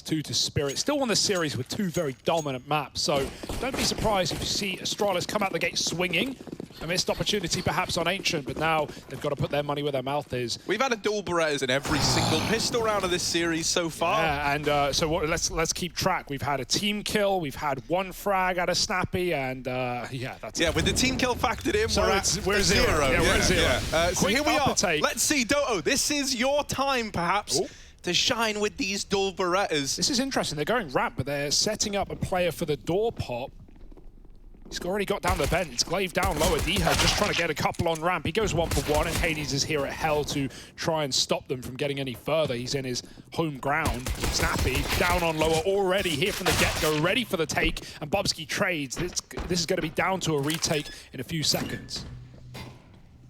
2 to Spirit. Still won the series with 2 very dominant maps, so don't be surprised if you see Astralis come out the gate swinging. A missed opportunity perhaps on Ancient, but now they've got to put their money where their mouth is. We've had a dual Berettas in every single pistol round of this series so far. Yeah, and so let's keep track. We've had a team kill, we've had 1 frag out of Snappy, and yeah, that's with the team kill factored in, so we're at 0. Yeah, we're at 0. So here we are. Take. Let's see, Doto, this is your time perhaps to shine with these dual Berettas. This is interesting. They're going ramp, but they're setting up a player for the door pop. He's already got down the vent. It's Glaive down lower. Deha just trying to get a couple on ramp. He goes 1 for 1, and Hades is here at Hell to try and stop them from getting any further. He's in his home ground. Snappy down on lower already here from the get-go, ready for the take, and Bobski trades. This is going to be down to a retake in a few seconds.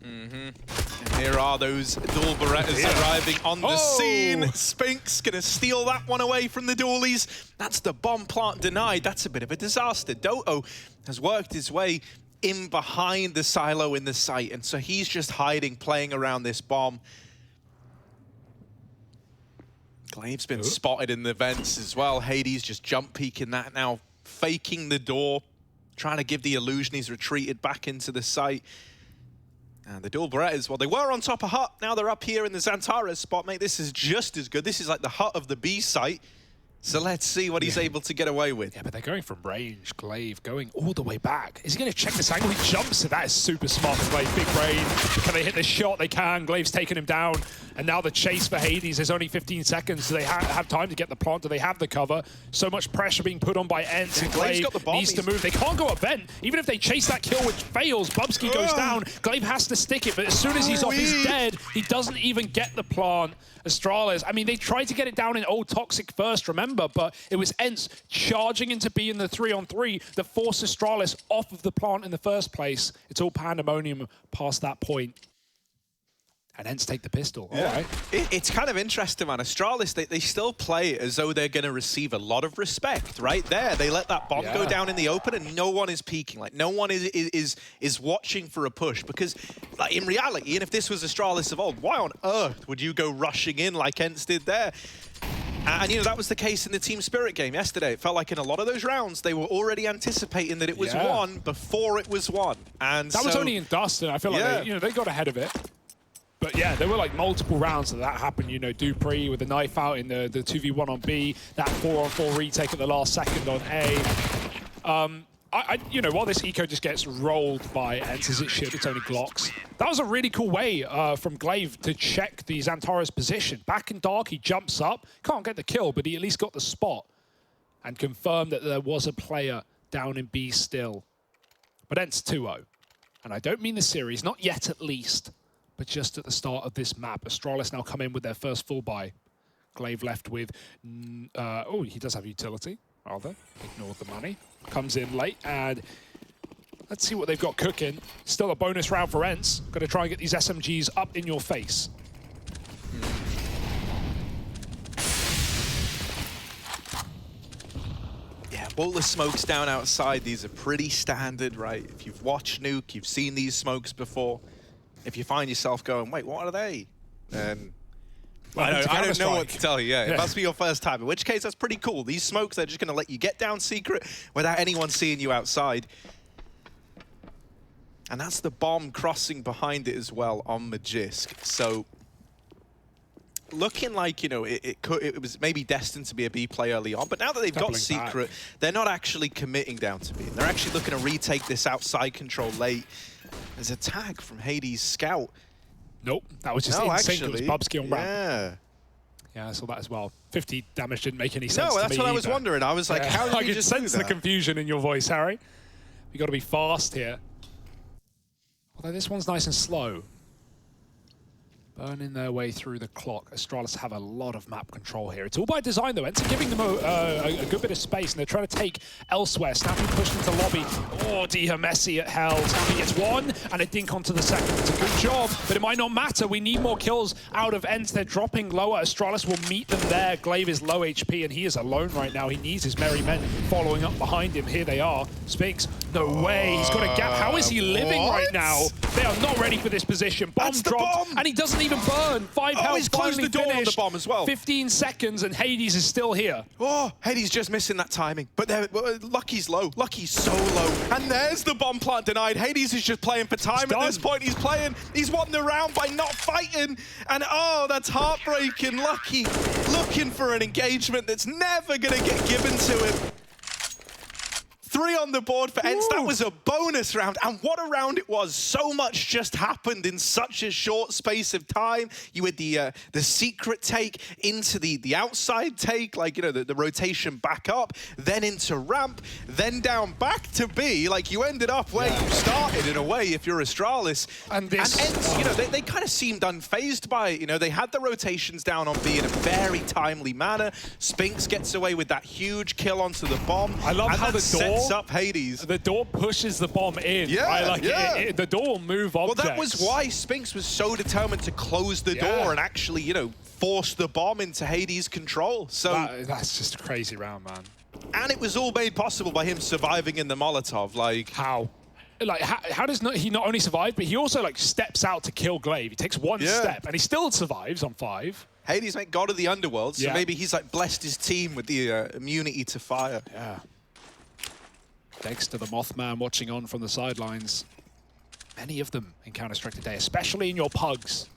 And here are those dual Berettas arriving on the scene. Spinks gonna steal that one away from the dualies. That's the bomb plant denied. That's a bit of a disaster. Doto has worked his way in behind the silo in the site, and so he's just hiding, playing around this bomb. Glaive's been spotted in the vents as well. Hades just jump peeking that now, faking the door, trying to give the illusion he's retreated back into the site. And the dual Berettas, well, they were on top of Hut. Now they're up here in the Xantares spot, mate. This is just as good. This is like the Hut of the B site. So let's see what he's able to get away with. Yeah, but they're going from range. Glaive going all the way back. Is he going to check this angle? He jumps, so that is super smart for Glaive. Big brain. Can they hit the shot? They can. Glaive's taking him down. And now the chase for Hades. There's only 15 seconds. Do they have time to get the plant? Do they have the cover? So much pressure being put on by ENCE, and Glaive needs to move. They can't go up vent. Even if they chase that kill, which fails, Bubsky goes down. Glaive has to stick it, but as soon as he's off, he's dead. He doesn't even get the plant. Astralis, I mean, they tried to get it down in Old Toxic first, remember, but it was ENCE charging into B in the 3-on-3 that forced Astralis off of the plant in the first place. It's all pandemonium past that point. And ENCE take the pistol. All right. It's kind of interesting, man. Astralis, they still play it as though they're going to receive a lot of respect right there. They let that bomb go down in the open, and no one is peeking. Like, no one is watching for a push. Because, like, in reality, and if this was Astralis of old, why on earth would you go rushing in like ENCE did there? And, you know, that was the case in the Team Spirit game yesterday. It felt like in a lot of those rounds, they were already anticipating that it was won before it was won. And that was only in Dust, and I feel like they got ahead of it. But yeah, there were like multiple rounds that happened. You know, Dupree with the knife out in the 2v1 on B, that 4-on-4 retake at the last second on A. You know, while this eco just gets rolled by ENCE as it should, it's only Glocks. That was a really cool way from Glaive to check the Xantares position. Back in dark, he jumps up, can't get the kill, but he at least got the spot and confirmed that there was a player down in B still. But ENCE 2-0. And I don't mean the series, not yet at least, but just at the start of this map. Astralis now come in with their first full buy. Glaive left with, oh, he does have utility, rather. Ignored the money. Comes in late, and let's see what they've got cooking. Still a bonus round for ENCE. Got to try and get these SMGs up in your face. Yeah, boltless smokes down outside. These are pretty standard, right? If you've watched Nuke, you've seen these smokes before. If you find yourself going, wait, what are they? Then I don't know what to tell you. It must be your first time. In which case, that's pretty cool. These smokes, they're just going to let you get down secret without anyone seeing you outside. And that's the bomb crossing behind it as well on Magisk. So looking like, you know, it was maybe destined to be a B play early on, but now that they've got secret, they're not actually committing down to B. They're actually looking to retake this outside control late. There's a tag from Hades' scout. Nope, that was just insane. It was Bubsky on ramp. Yeah, I saw that as well. 50 damage didn't make any sense. No, that's what I was wondering. I was like, how did you just do that? I could sense the confusion in your voice, Harry. We got to be fast here. Although this one's nice and slow. Burning their way through the clock. Astralis have a lot of map control here. It's all by design, though. ENCE giving them a good bit of space, and they're trying to take elsewhere. Snappy pushed into lobby. Oh, Deha messy at Hell. Snappy gets one, and a dink onto the second. It's a good job, but it might not matter. We need more kills out of ENCE. They're dropping lower. Astralis will meet them there. Glaive is low HP, and he is alone right now. He needs his merry men following up behind him. Here they are. Spinks, no way. He's got a gap. How is he living right now? They are not ready for this position. Bomb That's the dropped, bomb. and he doesn't even burn. 5 health, he's closed finally the door on the finished. bomb as well. 15 seconds, and Hades is still here. Oh, Hades just missing that timing. But Lucky's low. Lucky's so low. And there's the bomb plant denied. Hades is just playing for time at this point. He's won the round by not fighting. And oh, that's heartbreaking. Lucky looking for an engagement that's never going to get given to him. 3 on the board for ENCE. That was a bonus round, and what a round it was. So much just happened in such a short space of time. You had the secret take into the outside take, like, you know, the rotation back up, then into ramp, then down back to B. Like, you ended up where you started in a way if you're Astralis. And ENCE, you know, they kind of seemed unfazed by it. You know, they had the rotations down on B in a very timely manner. Spinks gets away with that huge kill onto the bomb. I love how the door up Hades. The door pushes the bomb in. Yeah, right? Like yeah. the door will move objects. Well, that was why Spinks was so determined to close the door and actually, you know, force the bomb into Hades' control. So that's just a crazy round, man. And it was all made possible by him surviving in the Molotov. Like how? Like how does he not only survive, but he also like steps out to kill Glaive. He takes one step and he still survives on 5. Hades, mate, god of the underworld. So maybe he's like blessed his team with the immunity to fire. Yeah. Dexter the Mothman watching on from the sidelines. Many of them in Counter-Strike today, especially in your pugs.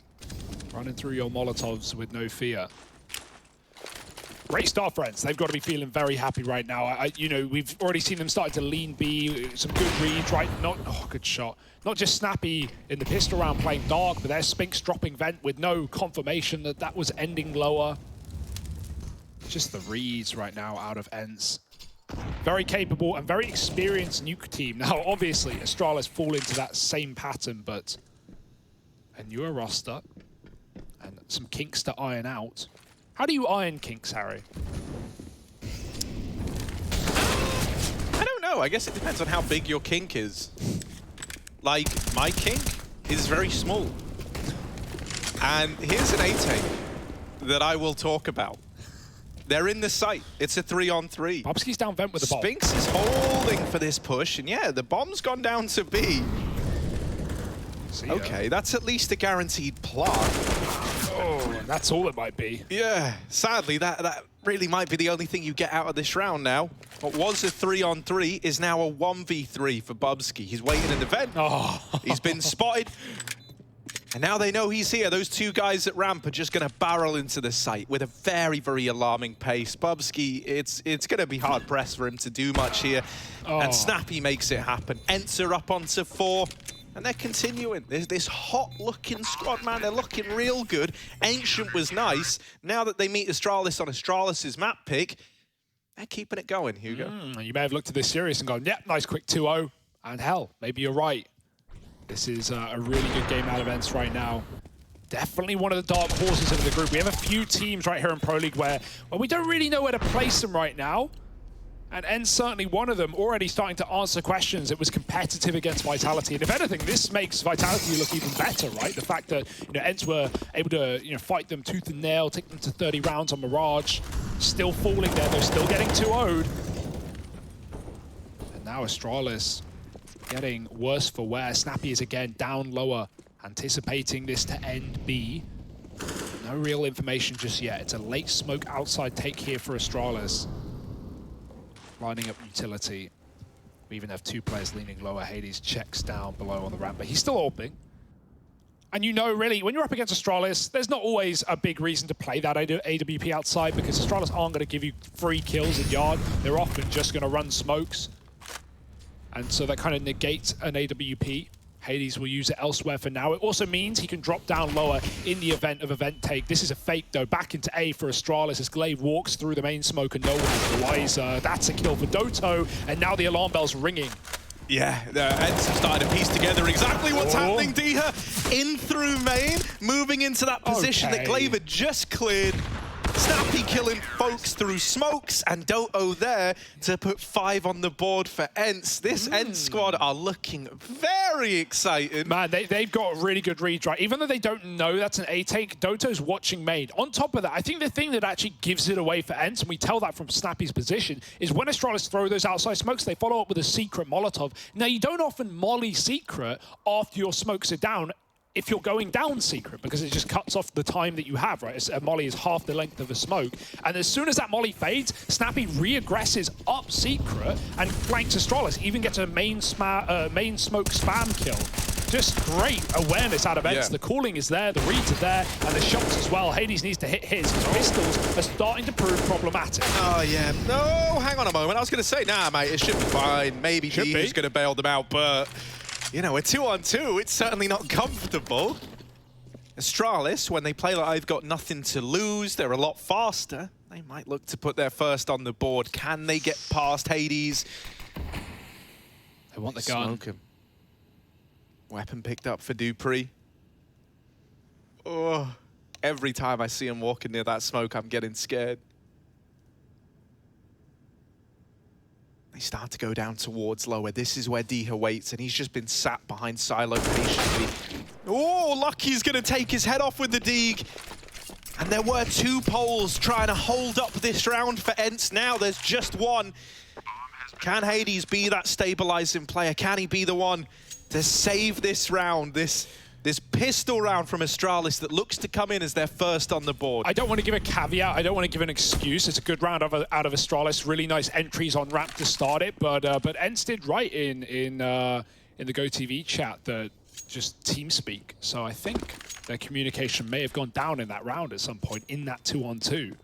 Running through your Molotovs with no fear. Great start, friends. They've got to be feeling very happy right now. You know, we've already seen them starting to lean B, some good reads, right? Good shot. Not just Snappy in the pistol round playing dark, but there's Spinks dropping vent with no confirmation that that was ending lower. Just the reads right now out of ENCE. Very capable and very experienced Nuke team. Now, obviously, Astralis fall into that same pattern, but a newer roster and some kinks to iron out. How do you iron kinks, Harry? I don't know. I guess it depends on how big your kink is. Like, my kink is very small. And here's an A-take that I will talk about. They're in the site. It's a 3-on-3. Bobski's down vent with the bomb. Spinks is holding for this push, and yeah, the bomb's gone down to B. Okay, that's at least a guaranteed plant. Oh, that's all it might be. Yeah, sadly, that really might be the only thing you get out of this round now. What was a 3-on-3 is now a 1v3 for Bubsky. He's waiting in the vent. Oh. He's been spotted. And now they know he's here. Those 2 guys at ramp are just going to barrel into the site with a very, very alarming pace. Bubsky, it's going to be hard-pressed for him to do much here. And Snappy makes it happen. ENCE are up onto 4. And they're continuing. There's this hot-looking squad, man. They're looking real good. Ancient was nice. Now that they meet Astralis on Astralis' map pick, they're keeping it going, Hugo. You may have looked at this series and gone, yep, nice quick 2-0. And hell, maybe you're right. This is a really good game out of ENCE right now. Definitely one of the dark horses of the group. We have a few teams right here in Pro League where we don't really know where to place them right now. And ENCE certainly one of them, already starting to answer questions. It was competitive against Vitality. And if anything, this makes Vitality look even better, right? The fact that, you know, ENCE were able to, fight them tooth and nail, take them to 30 rounds on Mirage, still falling there, they're still getting 2-0'd. And now Astralis getting worse for wear. Snappy is again down lower, anticipating this to end B. No real information just yet. It's a late smoke outside take here for Astralis. Lining up utility. We even have 2 players leaning lower. Hades checks down below on the ramp, but he's still opening. And you know, really, when you're up against Astralis, there's not always a big reason to play that AWP outside, because Astralis aren't going to give you free kills in yard. They're often just going to run smokes. And so that kind of negates an AWP. Hades will use it elsewhere for now. It also means he can drop down lower in the event of event take. This is a fake, though. Back into A for Astralis as Glaive walks through the main smoke and no one's the wiser. That's a kill for Doto, and now the alarm bell's ringing. Yeah, the ENCE have started to piece together exactly what's happening. Diha in through main, moving into that position that Glaive had just cleared. Snappy killing folks through smokes, and Doto there to put 5 on the board for ENCE. This ENCE squad are looking very excited. Man, they've got a really good read, right? Even though they don't know that's an A take, Doto's watching main. On top of that, I think the thing that actually gives it away for ENCE, and we tell that from Snappy's position, is when Astralis throw those outside smokes, they follow up with a secret Molotov. Now, you don't often molly secret after your smokes are down if you're going down secret, because it just cuts off the time that you have, right? A molly is half the length of a smoke. And as soon as that molly fades, Snappy re-aggresses up secret and flanks Astralis, even gets a main smoke spam kill. Just great awareness out of ENCE. The calling is there, the reads are there, and the shots as well. Hades needs to hit his. Pistols are starting to prove problematic. Oh, yeah. No, hang on a moment. I was going to say, nah, mate, it should be fine. Maybe D's going to bail them out, but... You know, a 2-on-2, it's certainly not comfortable. Astralis, when they play like I've got nothing to lose, they're a lot faster. They might look to put their first on the board. Can they get past Hades? They want the gun. Smoke him. Weapon picked up for Dupree. Oh, every time I see him walking near that smoke, I'm getting scared. They start to go down towards lower. This is where Diha waits, and he's just been sat behind Silo patiently. Oh, Lucky's going to take his head off with the Deeg. And there were 2 poles trying to hold up this round for ENCE. Now there's just one. Can Hades be that stabilizing player? Can he be the one to save this round, this pistol round from Astralis that looks to come in as their first on the board? I don't want to give a caveat. I don't want to give an excuse. It's a good round out of Astralis. Really nice entries on ramp to start it. But ENCE did right in the GoTV chat that just team speak. So I think their communication may have gone down in that round at some point in that 2-on-2.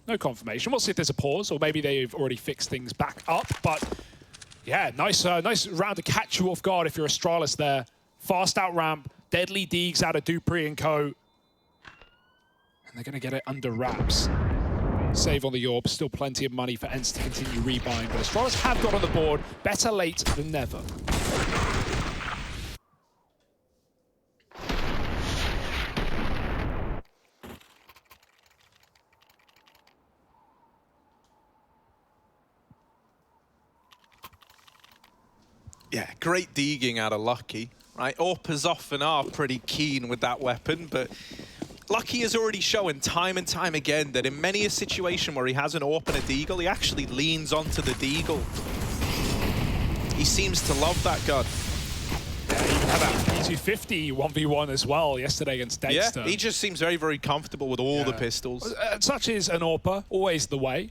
No confirmation. We'll see if there's a pause, or maybe they've already fixed things back up. But yeah, nice round to catch you off guard if you're Astralis there. Fast out ramp, deadly Deegs out of Dupree and co. And they're going to get it under wraps. Save on the Orb, still plenty of money for ENCE to continue rebuying, but Astralis have got on the board, better late than never. Yeah, great deeging out of Lucky, right? Orpers often are pretty keen with that weapon, but Lucky has already shown time and time again that in many a situation where he has an AWP and a deagle, he actually leans onto the deagle. He seems to love that gun. Yeah, he even had that P250 1v1 as well yesterday against Dexter. Yeah, he just seems very, very comfortable with all the pistols. Such is an AWPer, always the way.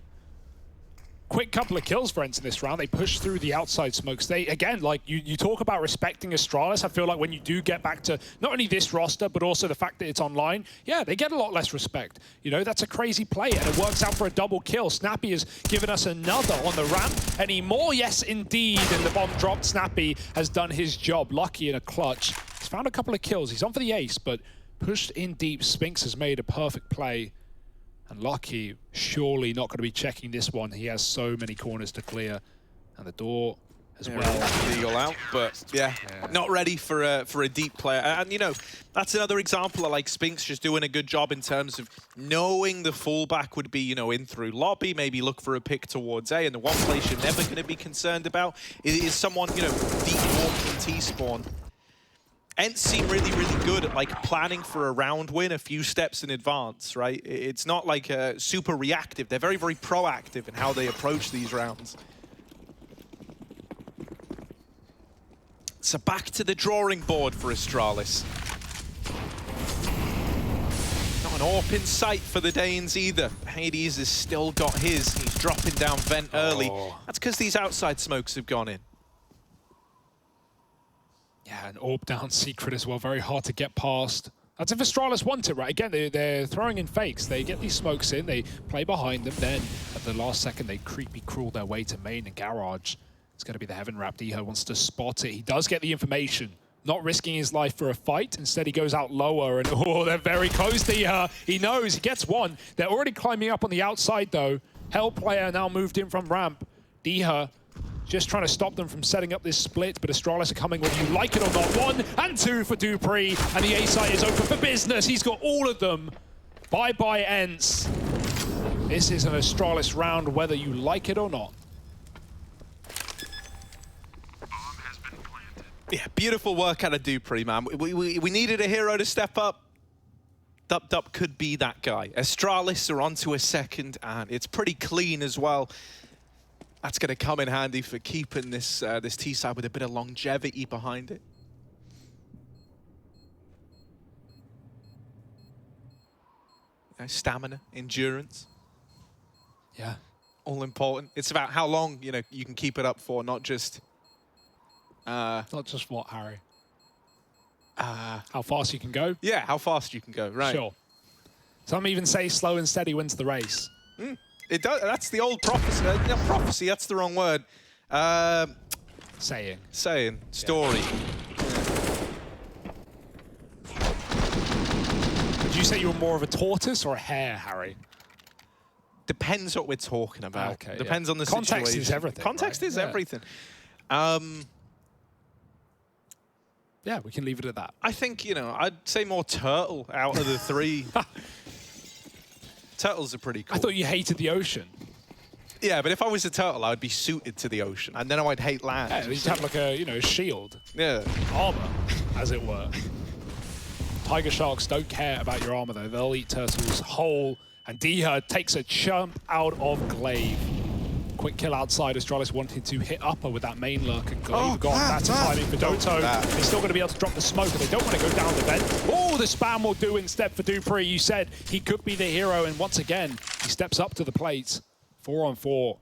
Quick couple of kills for ENCE in this round. They push through the outside smokes. They, again, like you talk about respecting Astralis. I feel like when you do get back to not only this roster, but also the fact that it's online, yeah, they get a lot less respect. You know, that's a crazy play, and it works out for a double kill. Snappy has given us another on the ramp. Any more? Yes, indeed. And the bomb dropped. Snappy has done his job. Lucky in a clutch. He's found a couple of kills. He's on for the ace, but pushed in deep. Spinks has made a perfect play. And Lucky, surely not going to be checking this one. He has so many corners to clear. And the door as well. Legal out, but yeah, not ready for a deep player. And, you know, that's another example of, like, Spinks just doing a good job in terms of knowing the fallback would be, you know, in through lobby, maybe look for a pick towards A. And the one place you're never going to be concerned about is someone, you know, deep walking T-spawn. ENCE seem really, really good at, like, planning for a round win a few steps in advance, right? It's not, like, super reactive. They're very, very proactive in how they approach these rounds. So back to the drawing board for Astralis. Not an AWP in sight for the Danes either. Hades has still got his. He's dropping down vent early. That's because these outside smokes have gone in. Yeah, an AWP down secret as well. Very hard to get past. That's if Astralis want it, right? Again, they're throwing in fakes. They get these smokes in, they play behind them, then at the last second, they creepy crawl their way to main and garage. It's going to be the Heaven Wrap. Diha wants to spot it. He does get the information. Not risking his life for a fight. Instead, he goes out lower, and oh, they're very close. Diha, he knows, he gets one. They're already climbing up on the outside, though. Hell player now moved in from ramp. Diha just trying to stop them from setting up this split, but Astralis are coming whether you like it or not. 1 and 2 for Dupree, and the A site is open for business. He's got all of them. Bye-bye, ENCE. This is an Astralis round, whether you like it or not. Yeah, beautiful work out of Dupree, man. We needed a hero to step up. Dup could be that guy. Astralis are onto a second, and it's pretty clean as well. That's going to come in handy for keeping this this T-side with a bit of longevity behind it. Stamina, endurance. Yeah. All important. It's about how long, you know, you can keep it up for, not just... Not just what, Harry? How fast you can go? Yeah, how fast you can go, right. Sure. Some even say slow and steady wins the race. It does. That's the old prophecy. Not prophecy, that's the wrong word. Saying. Story. Yeah. Would you say you were more of a tortoise or a hare, Harry? Depends what we're talking about. Okay, Depends on the context situation. Is everything. Context right? is everything. Yeah, we can leave it at that. I think, you know, I'd say more turtle out of the three. Turtles are pretty cool. I thought you hated the ocean. Yeah, but if I was a turtle, I would be suited to the ocean, and then I'd hate land. Yeah, you'd have like a, you know, shield. Yeah. Armor, as it were. Tiger sharks don't care about your armor, though. They'll eat turtles whole. And Diha takes a chump out of Glaive. Quick kill outside. Astralis wanted to hit upper with that main lurk, and Glaive got that's timing for Doto. They're still going to be able to drop the smoke, but they don't want to go down the vent. Oh, the spam will do instead for Dupree. You said he could be the hero, and once again, he steps up to the plate. 4-on-4.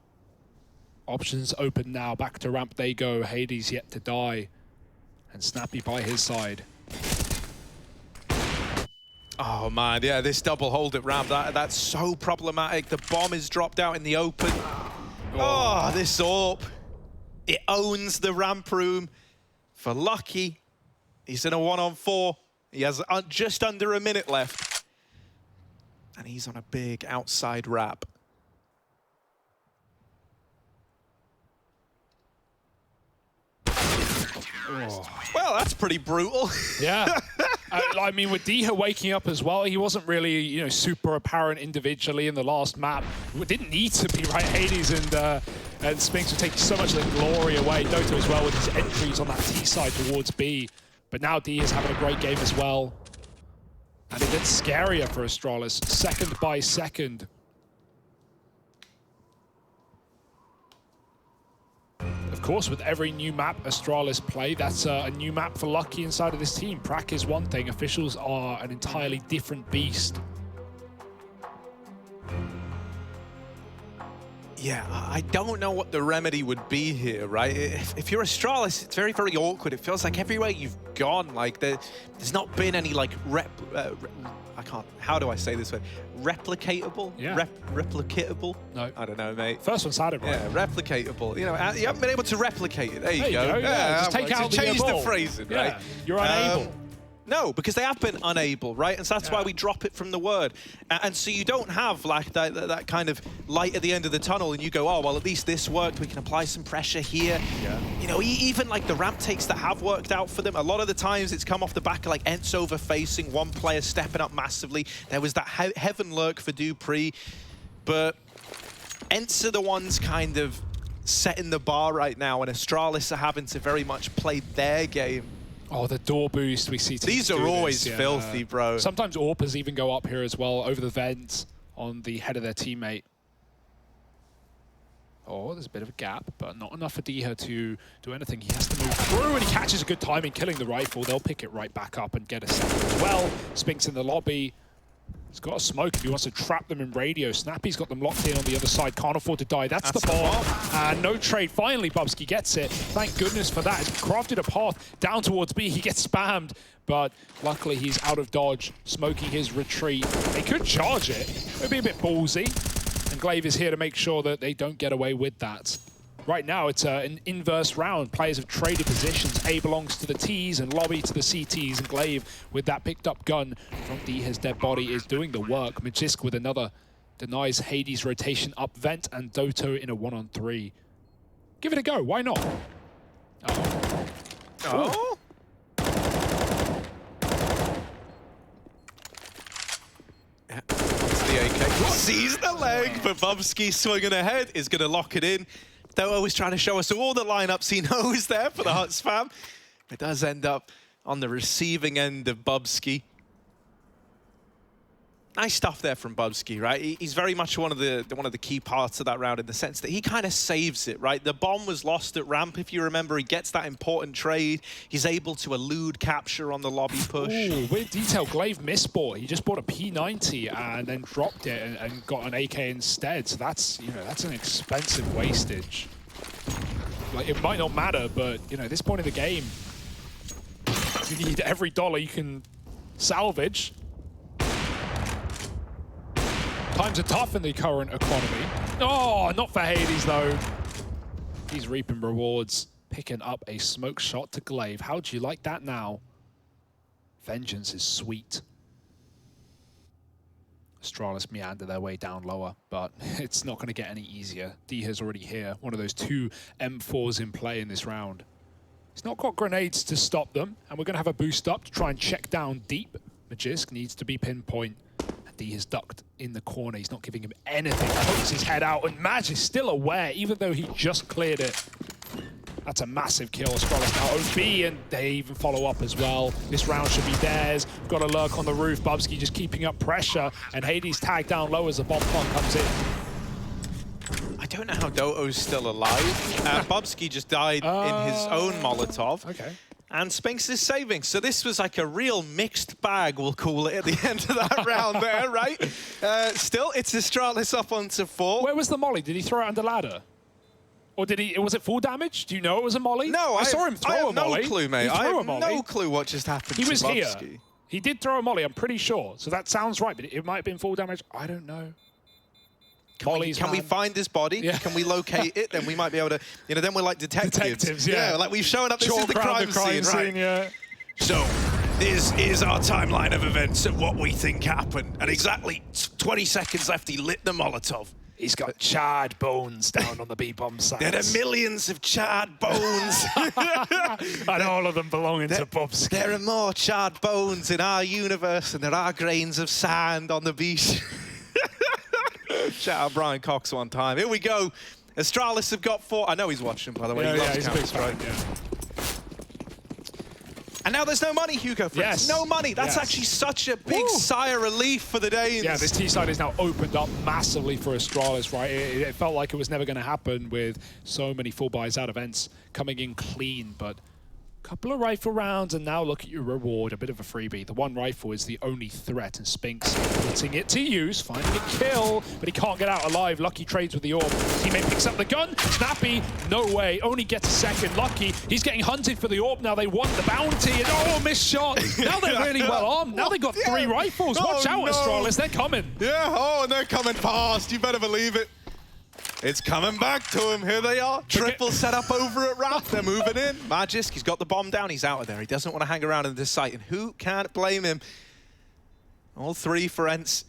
Options open now. Back to ramp they go. Hades yet to die. And Snappy by his side. Oh man, yeah, this double hold at ramp, that's so problematic. The bomb is dropped out in the open. Oh, this AWP. It owns the ramp room. For Lucky, he's in a 1-on-4. He has just under a minute left. And he's on a big outside wrap. Well, that's pretty brutal. Yeah. I mean, with Diha waking up as well, he wasn't really, you know, super apparent individually in the last map. We didn't need to be, right? Hades and Spinks were taking so much of the glory away. Doto as well with his entries on that T side towards B. But now Diha's having a great game as well. And it gets scarier for Astralis, second by second. Of course, with every new map Astralis play, that's a new map for Lucky inside of this team. Prac is one thing, officials are an entirely different beast. Yeah, I don't know what the remedy would be here, right? If you're Astralis, it's very, very awkward. It feels like everywhere you've gone, like there's not been any like I can't, how do I say this word? Replicatable? Yeah. Replicatable? No. I don't know, mate. First one sounded right. Yeah, replicatable. You know, you haven't been able to replicate it. There you go. Yeah, just take out change the the ball. phrasing, Yeah. right? You're unable. No, because they have been unable, right? And so that's why we drop it from the word. And so you don't have like that kind of light at the end of the tunnel and you go, oh, well, at least this worked. We can apply some pressure here. Yeah. You know, even like the ramp takes that have worked out for them, a lot of the times it's come off the back of like ENCE over facing, one player stepping up massively. There was that heaven lurk for Dupree, but ENCE are the ones kind of setting the bar right now, and Astralis are having to very much play their game. Oh, the door boost we see. These are always filthy, bro. Sometimes AWPers even go up here as well, over the vent on the head of their teammate. Oh, there's a bit of a gap, but not enough for Diha to do anything. He has to move through, and he catches a good timing, killing the rifle. They'll pick it right back up and get a second as well. Spinks in the lobby. He's got a smoke if he wants to trap them in radio. Snappy's got them locked in on the other side. Can't afford to die. That's the bomb. And no trade. Finally, Bubsky gets it. Thank goodness for that. He's crafted a path down towards B. He gets spammed, but luckily he's out of dodge, smoking his retreat. They could charge it. It would be a bit ballsy. And Glaive is here to make sure that they don't get away with that. Right now, it's an inverse round. Players have traded positions. A belongs to the Ts and Lobby to the CTs. And Glaive, with that picked up gun from Diha's dead body, is doing the work. Magisk with another denies Hades' rotation up vent, and Doto in a 1-on-3. Give it a go. Why not? Oh. Oh. It's the AK. sees the leg, but Bubsky swinging ahead is going to lock it in. Doto is trying to show us all the lineups he knows there for the hot spam. It does end up on the receiving end of Bubsky. Nice stuff there from Bubsky, right? He's very much one of the key parts of that round in the sense that he kind of saves it, right? The bomb was lost at ramp, if you remember. He gets that important trade. He's able to elude capture on the lobby push. Ooh, weird detail. Glaive misbought. He just bought a P90 and then dropped it and got an AK instead. So that's, you know, that's an expensive wastage. Like, it might not matter, but, you know, at this point in the game, you need every dollar you can salvage. Times are tough in the current economy. Oh, not for Hades, though. He's reaping rewards. Picking up a smoke shot to Glaive. How do you like that now? Vengeance is sweet. Astralis meander their way down lower, but it's not going to get any easier. Diha's already here. One of those 2 M4s in play in this round. He's not got grenades to stop them, and we're going to have a boost up to try and check down deep. Magisk needs to be pinpoint. D has ducked in the corner. He's not giving him anything. Pokes his head out, and Maj is still aware, even though he just cleared it. That's a massive kill. Astralis now OB, and they even follow up as well. This round should be theirs. Got a lurk on the roof. Bubsky just keeping up pressure, and Hades tagged down low as the bomb plant comes in. I don't know how Doto's still alive. Bubsky just died in his own Molotov. Okay. And Spinks is saving. So this was like a real mixed bag, we'll call it, at the end of that round there, right? Still, it's Astralis up onto 4. Where was the molly? Did he throw it under ladder? Or did he? Was it full damage? Do you know it was a molly? No, I saw him throw a molly. No clue, mate. I have no clue what just happened He to was Bubsky. here. He did throw a molly, I'm pretty sure. So that sounds right, but it might have been full damage. I don't know. Can we find his body? Yeah. Can we locate it? Then we might be able to, you know, then we're like detectives. Detectives, yeah. Like we've shown up, this is the crime scene, right? Yeah. So, this is our timeline of events and what we think happened. And exactly 20 seconds left, he lit the Molotov. He's got charred bones down on the B-bomb site. There are millions of charred bones. And all of them belonging to Bubsky. There are more charred bones in our universe than there are grains of sand on the beach. Shout out Brian Cox one time. Here we go. Astralis have got 4. I know he's watching, by the way. Yeah, he's a big fan, yeah. And now there's no money, Hugo. Yes. No money. That's actually such a big sigh of relief for the Danes. Yeah, this T-side is now opened up massively for Astralis, right? It felt like it was never going to happen with so many full buys out of ENCE coming in clean, but couple of rifle rounds, and now look at your reward, a bit of a freebie. The one rifle is the only threat, and Spinks putting it to use, finding a kill, but he can't get out alive. Lucky trades with the orb. Teammate picks up the gun. Snappy, no way, only gets a second. Lucky, he's getting hunted for the orb now. They want the bounty, and oh, missed shot. Now they're really well armed. Now they've got 3 rifles. Watch out, Astralis, they're coming. Yeah, oh, and they're coming fast. You better believe it. It's coming back to him. Here they are. Triple setup over at ramp. They're moving in. Magisk, he's got the bomb down. He's out of there. He doesn't want to hang around in this site. And who can't blame him? All 3 for ENCE.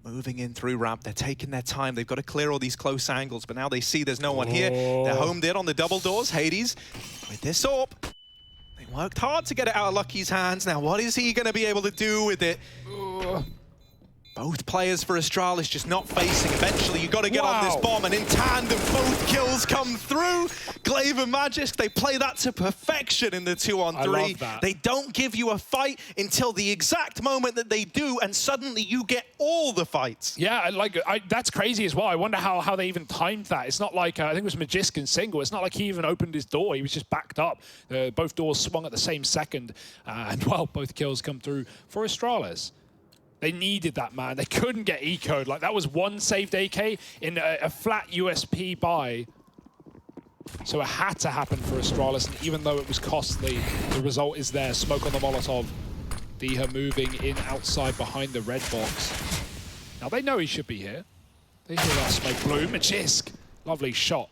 Moving in through ramp. They're taking their time. They've got to clear all these close angles. But now they see there's no one here. They're homed in on the double doors. Hades with this orb. They worked hard to get it out of Lucky's hands. Now, what is he going to be able to do with it? Both players for Astralis just not facing. Eventually, you got to get on this bomb, and in tandem, both kills come through. Glaive and Magisk, they play that to perfection in the 2-on-3. I love that. They don't give you a fight until the exact moment that they do, and suddenly you get all the fights. Yeah, like that's crazy as well. I wonder how they even timed that. It's not like, I think it was Magisk and single. It's not like he even opened his door. He was just backed up. Both doors swung at the same second. And, well, both kills come through for Astralis. They needed that, man. They couldn't get eco'd. Like, that was one saved AK in a flat USP buy. So it had to happen for Astralis, and even though it was costly, the result is there. Smoke on the Molotov. Diha moving in outside behind the red box. Now, they know he should be here. They hear that smoke bloom. Magisk. Lovely shot.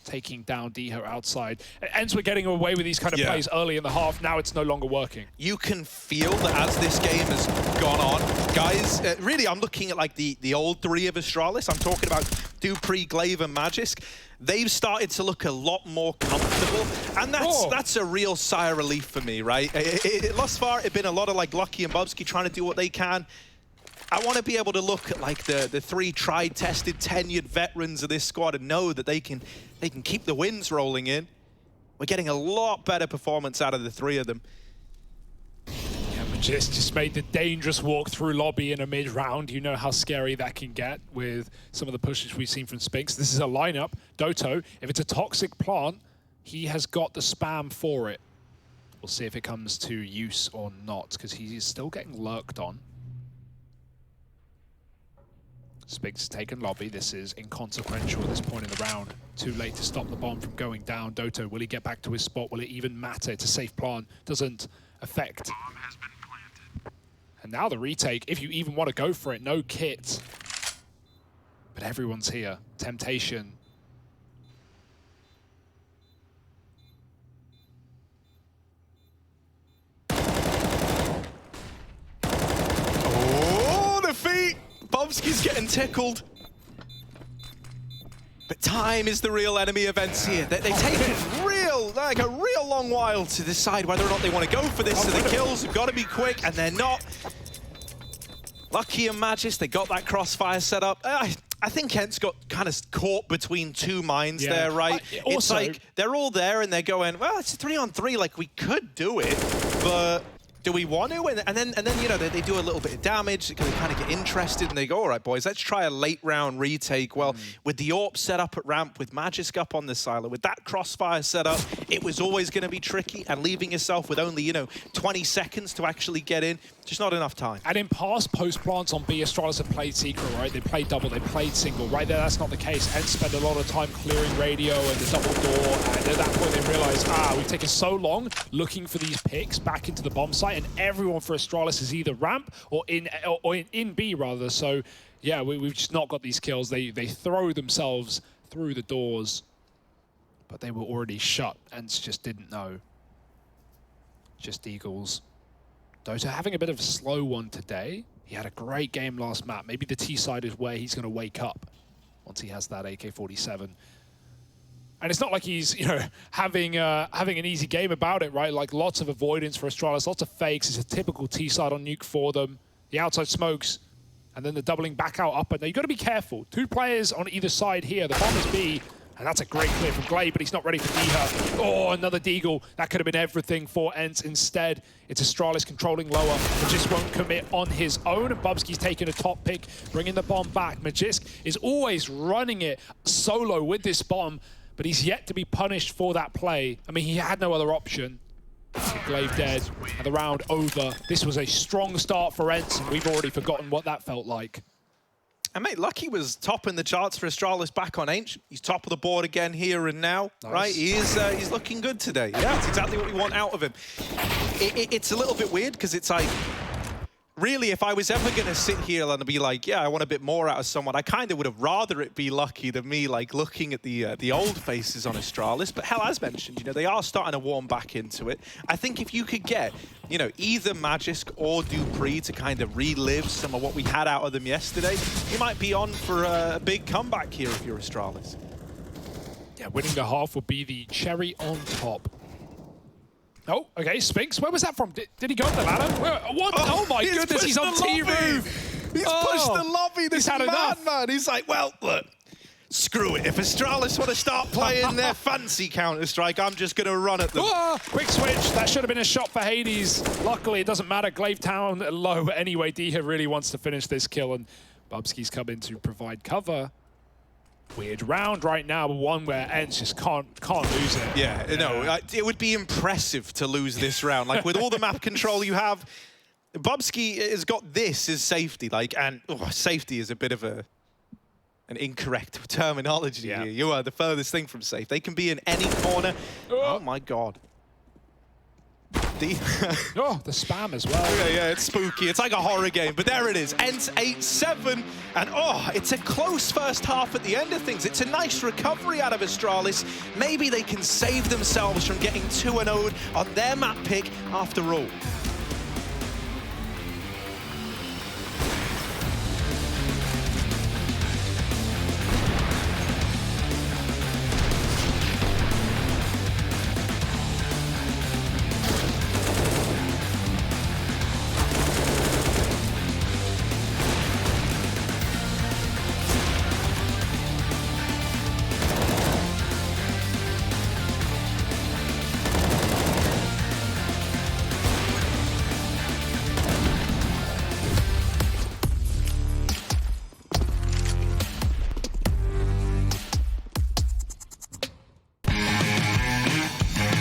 Taking down Diha outside. ENCE were getting away with these kind of plays early in the half. Now it's no longer working. You can feel that as this game has gone on. Guys, really, I'm looking at like the old 3 of Astralis. I'm talking about Dupree, Glaive, and Magisk. They've started to look a lot more comfortable. And that's a real sigh of relief for me, right? Thus far, it's been a lot of like Lucky and Bubsky trying to do what they can. I want to be able to look at like the three tried, tested, tenured veterans of this squad and know that they can keep the wins rolling in. We're getting a lot better performance out of the three of them. Yeah, Magist just made the dangerous walk through lobby in a mid-round. You know how scary that can get with some of the pushes we've seen from Spinks. This is a lineup. Doto, if it's a toxic plant, he has got the spam for it. We'll see if it comes to use or not, because he's still getting lurked on. Spinks has taken lobby. This is inconsequential at this point in the round. Too late to stop the bomb from going down. Doto, will he get back to his spot? Will it even matter? It's a safe plant. Doesn't affect. Bomb has been planted. And now the retake, if you even want to go for it, no kit. But everyone's here. Temptation. Oh, the feet! Bobski's getting tickled. But time is the real enemy of ENCE here. They take a real long while to decide whether or not they want to go for this. So the kills have got to be quick, and they're not. Lucky and Magis, they got that crossfire set up. I think ENCE got kind of caught between two minds there, right? It's like they're all there and they're going, well, it's a 3-on-3, like we could do it, but do we want to? And then you know, they do a little bit of damage because they kind of get interested and they go, all right, boys, let's try a late round retake. Well, with the AWP set up at ramp, with Magisk up on the silo, with that crossfire set up, it was always going to be tricky, and leaving yourself with only, you know, 20 seconds to actually get in, just not enough time. And in past post plants on B, Astralis have played secret, right? They played double, they played single. Right there, that's not the case. ENCE spend a lot of time clearing radio and the double door, and at that point they realize, we've taken so long looking for these picks back into the bomb site, and everyone for Astralis is either ramp or in B rather. So yeah, we've just not got these kills. They throw themselves through the doors, but they were already shut. ENCE just didn't know. Just Eagles. Doto having a bit of a slow one today. He had a great game last map. Maybe the T side is where he's going to wake up once he has that AK-47. And it's not like he's, you know, having an easy game about it, right? Like lots of avoidance for Astralis, lots of fakes. It's a typical T side on Nuke for them. The outside smokes, and then the doubling back out up. But now you've got to be careful. Two players on either side here. The bomb is B. And that's a great clear from Glade, but he's not ready for D-Hurt. Oh, another Deagle. That could have been everything for ENCE. Instead, it's Astralis controlling lower, but just won't commit on his own. And Bubski's taking a top pick, bringing the bomb back. Magisk is always running it solo with this bomb, but he's yet to be punished for that play. I mean, he had no other option. Glade dead, and the round over. This was a strong start for ENCE, and we've already forgotten what that felt like. And mate, Lucky was topping the charts for Astralis back on ENCE. He's top of the board again here and now, right? He's looking good today. Yeah, that's exactly what we want out of him. It's a little bit weird because it's like, really, if I was ever going to sit here and be like, yeah, I want a bit more out of someone, I kind of would have rather it be Lucky than me, like looking at the old faces on Astralis. But hell, as mentioned, you know, they are starting to warm back into it. I think if you could get, you know, either Magisk or Dupree to kind of relive some of what we had out of them yesterday, you might be on for a big comeback here if you're Astralis. Yeah, winning the half would be the cherry on top. Oh, okay, Spinks, where was that from? Did he go up the ladder? What? Oh my goodness, he's on T-Roof! He's pushed the lobby, this madman! He's like, well, look, screw it. If Astralis want to start playing their fancy Counter-Strike, I'm just going to run at them. Oh, quick switch, that should have been a shot for Hades. Luckily, it doesn't matter, Glaive Town low. Anyway, Diha really wants to finish this kill, and Bubski's come in to provide cover. Weird round right now, but one where ENCE just can't lose it. Yeah, no, it would be impressive to lose this round. Like, with all the map control you have, Bubski has got this as safety. Like, and safety is a bit of an incorrect terminology here. You are the furthest thing from safe. They can be in any corner. Oh my God. The spam as well. Yeah, it's spooky. It's like a horror game, but there it is. ENCE 8-7, and it's a close first half at the end of things. It's a nice recovery out of Astralis. Maybe they can save themselves from getting 2-0'd on their map pick after all.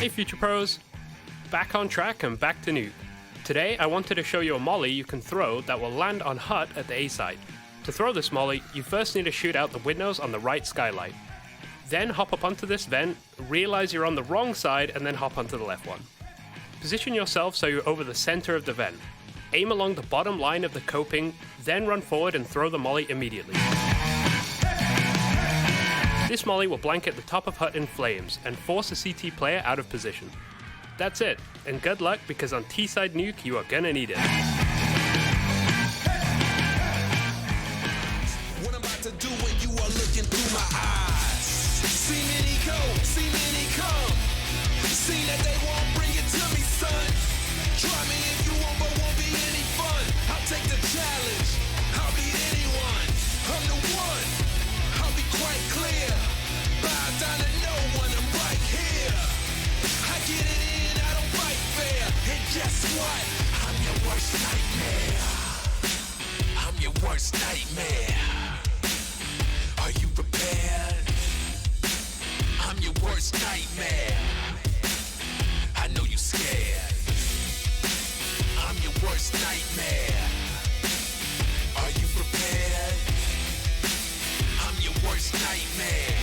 Hey Future Pros, back on track and back to Nuke. Today I wanted to show you a molly you can throw that will land on hut at the A side. To throw this molly, you first need to shoot out the windows on the right skylight. Then hop up onto this vent, realize you're on the wrong side, and then hop onto the left one. Position yourself so you're over the center of the vent. Aim along the bottom line of the coping, then run forward and throw the molly immediately. This molly will blanket the top of hut in flames and force a CT player out of position. That's it, and good luck because on T-side Nuke you are gonna need it. What I'm about to do when you are looking through my eyes. See many go, see many come. See that they won't bring it to me, son. Try me if you want, but won't be any fun. I'll take the challenge. I'll beat anyone. I'm the one. I'll be quite clear. Bow down to no one. I'm right here. I get it in. I don't fight fair. And guess what? I'm your worst nightmare. I'm your worst nightmare. Are you prepared? I'm your worst nightmare. I know you scared. I'm your worst nightmare. Are you prepared? I'm your worst nightmare.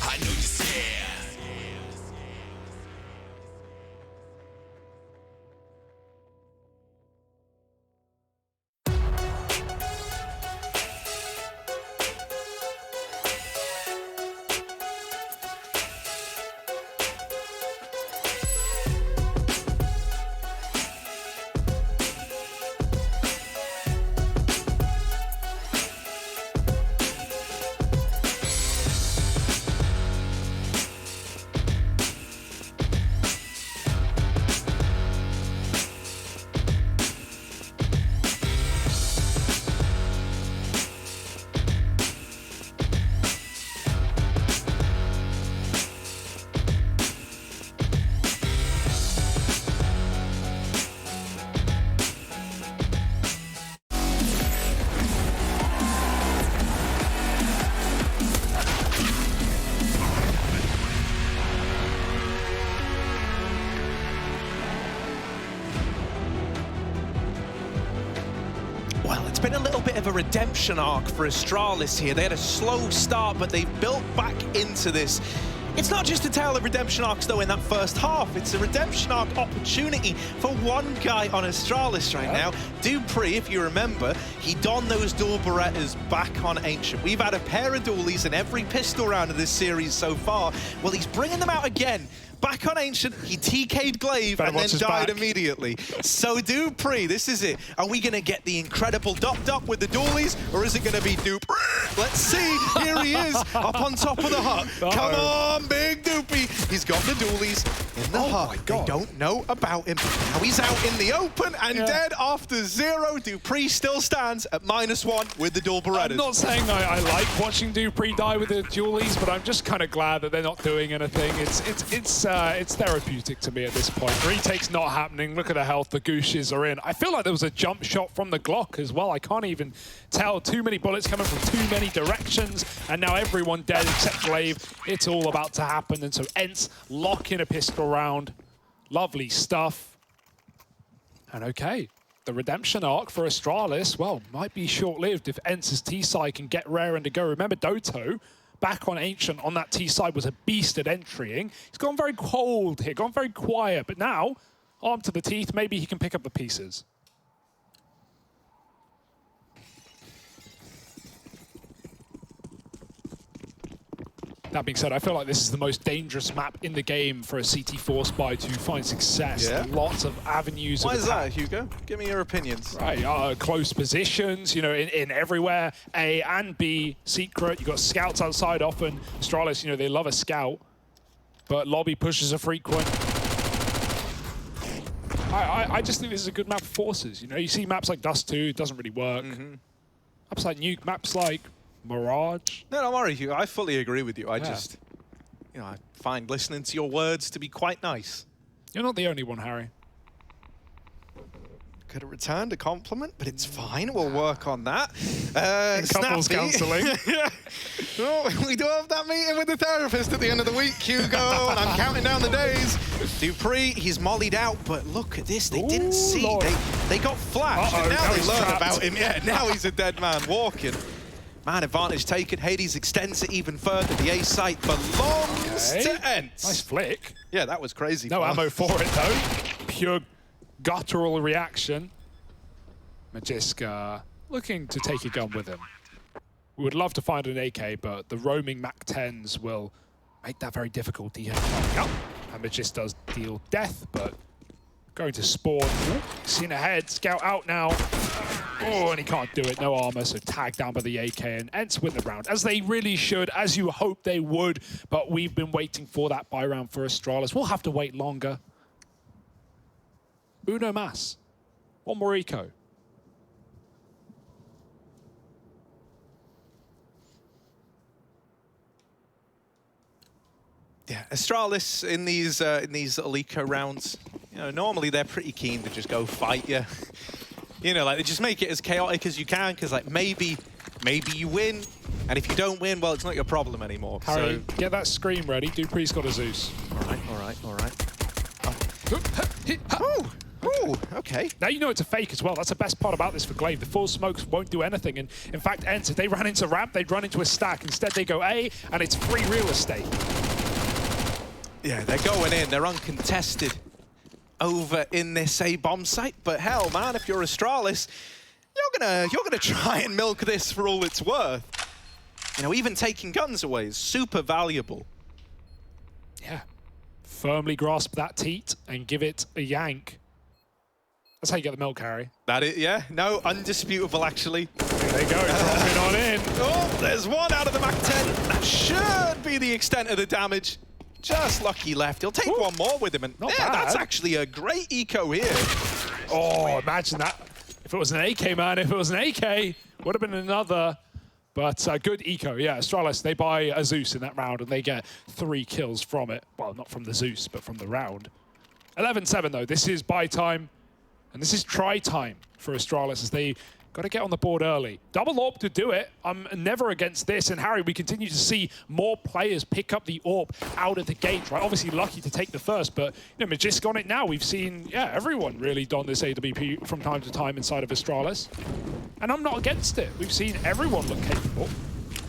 I know you're scared. Well, it's been a little bit of a redemption arc for Astralis here. They had a slow start, but they've built back into this. It's not just a tale of redemption arcs, though, in that first half. It's a redemption arc opportunity for one guy on Astralis right now. Dupree, if you remember, he donned those dual Berettas back on Ancient. We've had a pair of dualies in every pistol round of this series so far. Well, he's bringing them out again. Back on Ancient, he TK'd Glaive and then died immediately. So Dupree, this is it. Are we going to get the incredible Dup with the dualies, or is it going to be Dupe? Let's see. Here he is, up on top of the hut. Come on, big Dupey. He's got the dualies in the hut. They don't know about him. Now he's out in the open and dead after 0. Dupree still stands at -1 with the dual Berettas. I'm not saying I like watching Dupree die with the dualies, but I'm just kind of glad that they're not doing anything. It's therapeutic to me at this point. Retake's not happening. Look at the health. The Gooshes are in. I feel like there was a jump shot from the Glock as well. I can't even tell. Too many bullets coming from too many directions. And now everyone dead except Glaive. It's all about to happen. And so ENCE lock in a pistol round. Lovely stuff. And okay, the redemption arc for Astralis, well, might be short-lived if ENCE's T-side can get rare and to go. Remember Doto, back on Ancient on that T-side, was a beast at entering. He's gone very cold here, gone very quiet, but now, arm to the teeth, maybe he can pick up the pieces. That being said, I feel like this is the most dangerous map in the game for a CT4 spy to find success. Yeah. Lots of avenues. Why of is attack. that, Hugo? Give me your opinions. Right, close positions, you know, in everywhere. A and B, secret. You've got scouts outside often. Astralis, you know, they love a scout. But lobby pushes are frequent. I just think this is a good map for forces. You know, you see maps like Dust 2, it doesn't really work. Maps like Nuke, maps like Mirage. No, don't worry, Hugo. I fully agree with you. I just, you know, I find listening to your words to be quite nice. You're not the only one, Harry. Could have returned a compliment, but it's fine. We'll work on that. Couples counselling. Oh, we do have that meeting with the therapist at the end of the week, Hugo, and I'm counting down the days. Dupree, he's mollied out, but look at this. They didn't see. Lord. They got flashed, and now they learn trapped. about him. Yeah, now he's a dead man walking. Man advantage taken. Hades extends it even further. The A site belongs to ENCE. Nice flick. Yeah, that was crazy. No ammo for it, though. Pure guttural reaction. Magiska looking to take a gun with him. We would love to find an AK, but the roaming MAC-10s will make that very difficult. He coming up, and Magis does deal death, but going to spawn. Seen ahead, scout out now. Oh, and he can't do it, no armor, so tagged down by the AK, and ENCE win the round, as they really should, as you hope they would, but we've been waiting for that buy round for Astralis. We'll have to wait longer. Uno mas. One more eco. Yeah, Astralis in these little eco rounds, you know, normally they're pretty keen to just go fight you. You know, like they just make it as chaotic as you can, because like maybe you win, and if you don't win, well, it's not your problem anymore. Harry, get that scream ready. Dupree's got a Zeus. All right. Oh, okay. Now you know it's a fake as well. That's the best part about this for Glaive. The full smokes won't do anything. And in fact, ENCE, if they ran into ramp, they'd run into a stack. Instead, they go A, and it's free real estate. Yeah, they're going in. They're uncontested over in this A bomb site. But hell, man, if you're Astralis, you're gonna try and milk this for all it's worth. You know, even taking guns away is super valuable. Yeah. Firmly grasp that teat and give it a yank. That's how you get the milk, Harry. That is, yeah. No, undisputable, actually. There they go, dropping on in. Oh, there's one out of the MAC-10. That should be the extent of the damage. Just lucky left. He'll take one more with him. And Not yeah, bad. that's actually a great eco here. Oh, imagine that. If it was an AK, man, if it was an AK, would have been another. But good eco, yeah. Astralis, they buy a Zeus in that round, and they get 3 kills from it. Well, not from the Zeus, but from the round. 11-7, though. This is buy time, and this is try time for Astralis, as they got to get on the board early. Double AWP to do it. I'm never against this. And Harry, we continue to see more players pick up the AWP out of the gate, right? Obviously lucky to take the first, but you know, Magisk on it now. We've seen, yeah, everyone really don this AWP from time to time inside of Astralis. And I'm not against it. We've seen everyone look capable.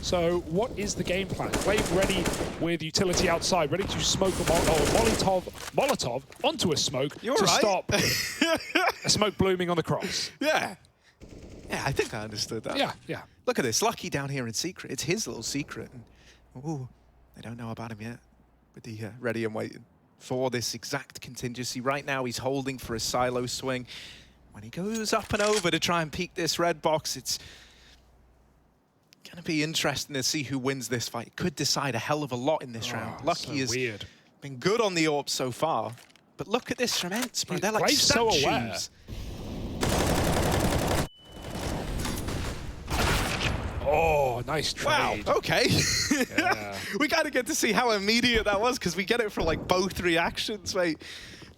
So what is the game plan? Glaive ready with utility outside, ready to smoke a Molotov onto a smoke to stop a smoke blooming on the cross. Yeah. Yeah, I think I understood that. Yeah. Look at this. Lucky down here in secret. It's his little secret. And, ooh, they don't know about him yet. With the ready and waiting for this exact contingency. Right now, he's holding for a silo swing. When he goes up and over to try and peek this red box, it's going to be interesting to see who wins this fight. It could decide a hell of a lot in this round. Lucky has been good on the AWP so far. But look at this from ENCE, bro. They're like statues. So aware. Oh, nice trade. Wow, okay. Yeah. We gotta get to see how immediate that was, because we get it from like both reactions, mate.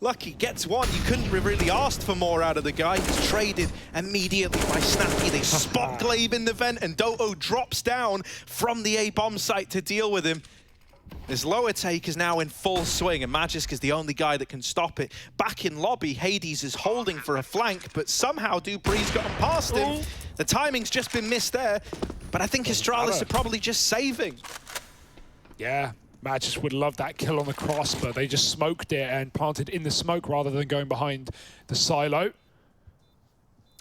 Lucky gets one. You couldn't have really asked for more out of the guy. He's traded immediately by Snappy. They spot Glaive in the vent, and Doto drops down from the A-bomb site to deal with him. His lower take is now in full swing, and Magisk is the only guy that can stop it. Back in lobby, Hades is holding for a flank, but somehow Dupree's gotten past him. The timing's just been missed there, but I think Astralis are probably just saving. Yeah, Magisk would love that kill on the cross, but they just smoked it and planted in the smoke rather than going behind the silo.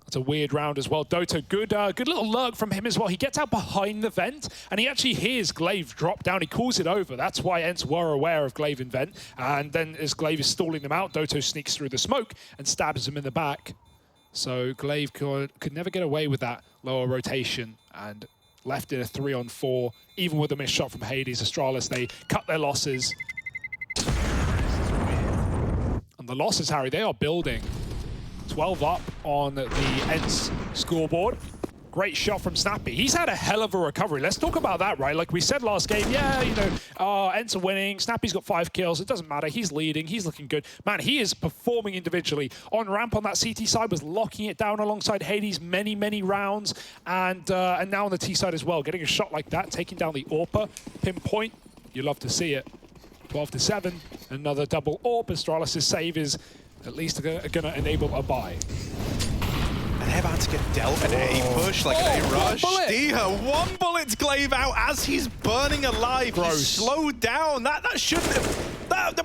It's a weird round as well. Doto, good little lurk from him as well. He gets out behind the vent, and he actually hears Glaive drop down. He calls it over. That's why ENCE were aware of Glaive in vent. And then as Glaive is stalling them out, Doto sneaks through the smoke and stabs him in the back. So Glaive could never get away with that lower rotation, and left in a 3-on-4. Even with a missed shot from Hades, Astralis, they cut their losses. And the losses, Harry, they are building. 12 up on the ENCE scoreboard. Great shot from Snappy. He's had a hell of a recovery. Let's talk about that, right? Like we said last game, yeah, you know, ENCE are winning. Snappy's got 5 kills. It doesn't matter. He's leading. He's looking good. Man, he is performing individually. On ramp on that CT side was locking it down alongside Hades many, many rounds. And now on the T side as well. Getting a shot like that, taking down the AWPer. Pinpoint, you love to see it. 12-7. Another double AWP. Astralis' save is at least going to enable a buy. And they're about to get dealt an A push, like an A rush. Diha, 1 bullet's glaive out as he's burning alive. Gross. He's slowed down. That shouldn't have.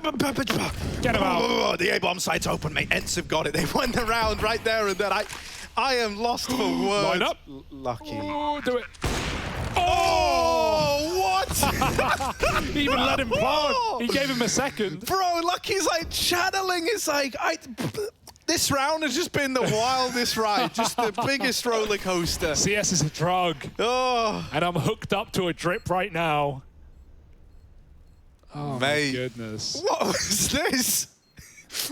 Get him out. The A-bomb site's open, mate. ENCE have got it. They won the round right there and then. I am lost for words. Line up. Lucky. Ooh, do it. Oh, what? He even let him plant. He gave him a second. Bro, Lucky's like channeling. It's like, this round has just been the wildest ride. Just the biggest roller coaster. CS is a drug. Oh. And I'm hooked up to a drip right now. Oh, Mate, my goodness. What was this?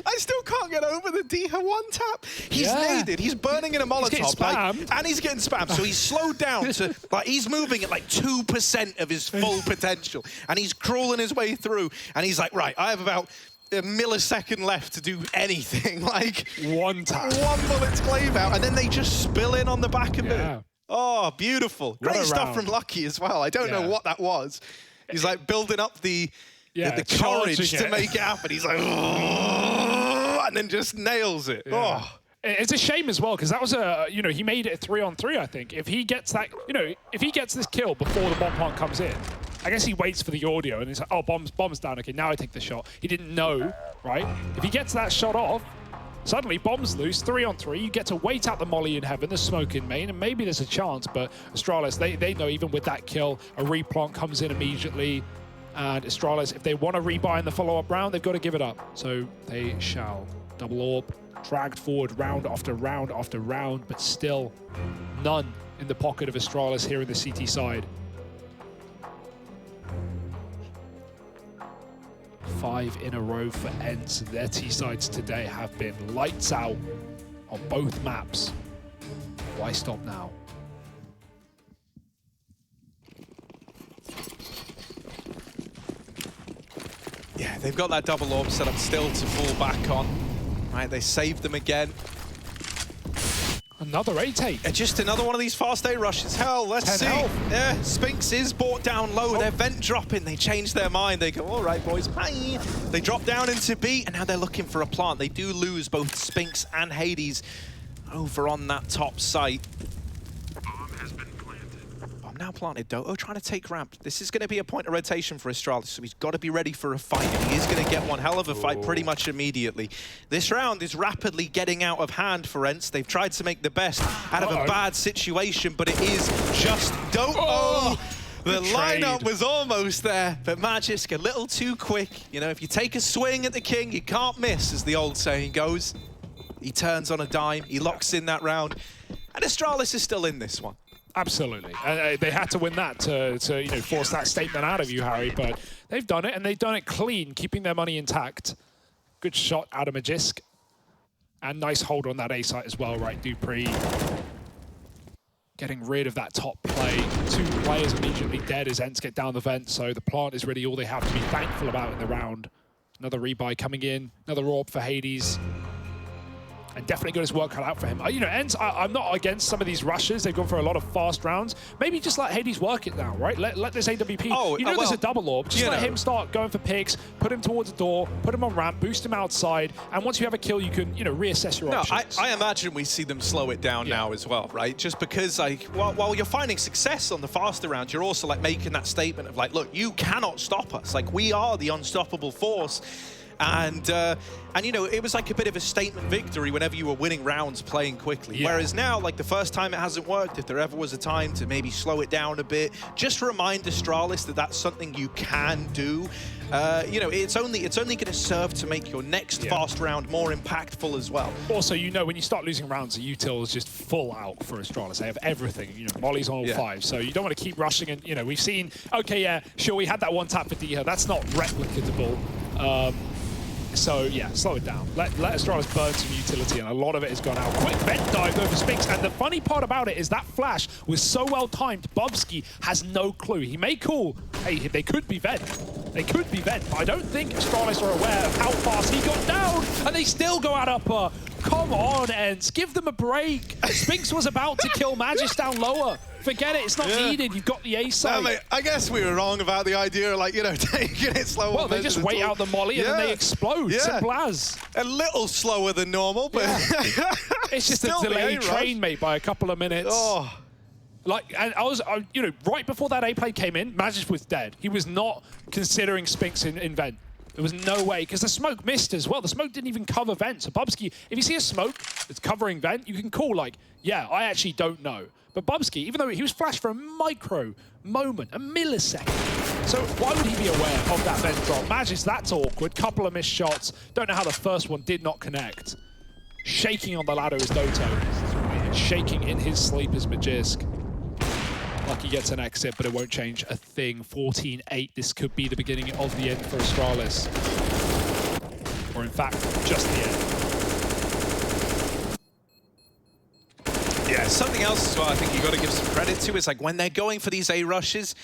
I still can't get over the Diha 1 tap. He's naded. He's burning in a Molotov. And he's getting spammed. So he's slowed down to, like, he's moving at like 2% of his full potential. And he's crawling his way through. And he's like, right, I have about a millisecond left to do anything. Like, 1 tap. 1 bullet's glaive out. And then they just spill in on the back of it. Oh, beautiful. Great stuff from Lucky as well. I don't know what that was. He's like building up the courage to make it happen. He's like, oh, and then just nails it. Yeah. Oh. It's a shame as well, because that was you know, he made it a 3-on-3, I think. If he gets that, you know, if he gets this kill before the bomb plant comes in, I guess he waits for the audio and he's like, oh, bomb's down. Okay, now I take the shot. He didn't know, right? If he gets that shot off, suddenly bomb's loose, 3-on-3. You get to wait out the molly in heaven, the smoke in main, and maybe there's a chance. But Astralis, they know even with that kill, a replant comes in immediately. And Astralis, if they want to rebuy in the follow-up round, they've got to give it up. So they shall. Double AWP, dragged forward round after round after round, but still none in the pocket of Astralis here in the CT side. 5 in a row for ENCE. Their T-sides today have been lights out on both maps. Why stop now? Yeah, they've got that double AWP set up still to fall back on. Right, they saved them again. Another A-take. Just another one of these fast A rushes. Hell, let's see. Health. Yeah, Spinks is brought down low. They're vent dropping. They change their mind. They go, all right, boys, bye. They drop down into B, and now they're looking for a plant. They do lose both Spinks and Hades over on that top site. Now planted Doto trying to take ramp. This is going to be a point of rotation for Astralis, so he's got to be ready for a fight. And he is going to get one hell of a fight pretty much immediately. This round is rapidly getting out of hand for ENCE. They've tried to make the best out of a bad situation, but it is just Doto. The lineup was almost there, but Magisk a little too quick. You know, if you take a swing at the king, you can't miss, as the old saying goes. He turns on a dime, he locks in that round, and Astralis is still in this one. Absolutely. They had to win that to you know, force that statement out of you, Harry, but they've done it, and they've done it clean, keeping their money intact. Good shot out of Magisk. And nice hold on that A site as well, right? Dupree getting rid of that top play. 2 players immediately dead as ENCE get down the vent, so the plant is really all they have to be thankful about in the round. Another rebuy coming in, another AWP for Hades. And definitely got his work cut out for him. You know, ENCE, I'm not against some of these rushes. They've gone for a lot of fast rounds. Maybe just let Hades work it now, right? Let this AWP, there's a double AWP. Just let him start going for picks, put him towards the door, put him on ramp, boost him outside, and once you have a kill, you can, you know, reassess your options. I imagine we see them slow it down now as well, right? Just because, like, while you're finding success on the faster rounds, you're also, like, making that statement of, like, look, you cannot stop us. Like, we are the unstoppable force. And you know, it was like a bit of a statement victory whenever you were winning rounds playing quickly. Whereas now, like the first time it hasn't worked, if there ever was a time to maybe slow it down a bit, just remind Astralis that that's something you can do. You know, it's only going to serve to make your next fast round more impactful as well. Also, you know, when you start losing rounds, the util is just full out for Astralis. They have everything. You know, Molly's on all 5, so you don't want to keep rushing. And you know, we've seen. Okay, yeah, sure, we had that 1 tap for Diha. That's not replicatable. So yeah, slow it down. Let Astralis burn some utility, and a lot of it has gone out. Quick vent dive over Spinks, and the funny part about it is that flash was so well timed, Bubsky has no clue. He may call, hey, they could be vent. They could be vent, but I don't think Astralis are aware of how fast he got down, and they still go out upper. Come on, ENCE, give them a break. Spinks was about to kill Magis down lower. Forget it, it's not needed. You've got the A side. Mate, I guess we were wrong about the idea of, like, you know, taking it slower. Well, they just wait out the molly and then they explode. Simple as. A little slower than normal, but it's just a delayed train, mate, by a couple of minutes. Oh. Like, and you know, right before that A play came in, Magis was dead. He was not considering Spinks in vent. There was no way, because the smoke missed as well. The smoke didn't even cover vent. So Bubsky, if you see a smoke that's covering vent, you can call like, yeah, I actually don't know. But Bubsky, even though he was flashed for a micro moment, a millisecond, so why would he be aware of that vent drop? Magis, that's awkward. Couple of missed shots. Don't know how the first one did not connect. Shaking on the ladder is Doto. Shaking in his sleep is Magisk. Lucky gets an exit, but it won't change a thing. 14-8. This could be the beginning of the end for Astralis. Or in fact, just the end. Yeah, something else as well I think you've got to give some credit to is, like, when they're going for these A rushes,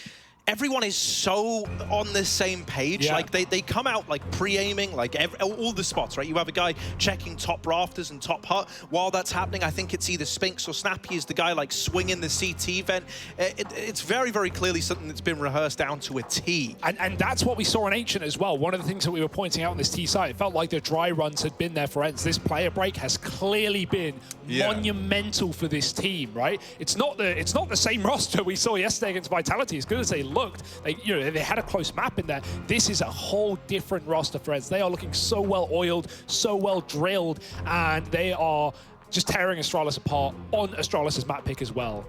everyone is so on the same page. Yeah. Like, they come out, like, pre-aiming, like, all the spots, right? You have a guy checking top rafters and top hut. While that's happening, I think it's either Spinks or Snappy is the guy, like, swinging the CT vent. It's very, very clearly something that's been rehearsed down to a T. And that's what we saw in Ancient as well. One of the things that we were pointing out on this T side, it felt like the dry runs had been there for ENCE. This player break has clearly been monumental for this team, right? It's not the same roster we saw yesterday against Vitality. As good as they looked, they had a close map in there. This is a whole different roster for ENCE. They are looking so well oiled, so well drilled, and they are just tearing Astralis apart on Astralis' map pick as well.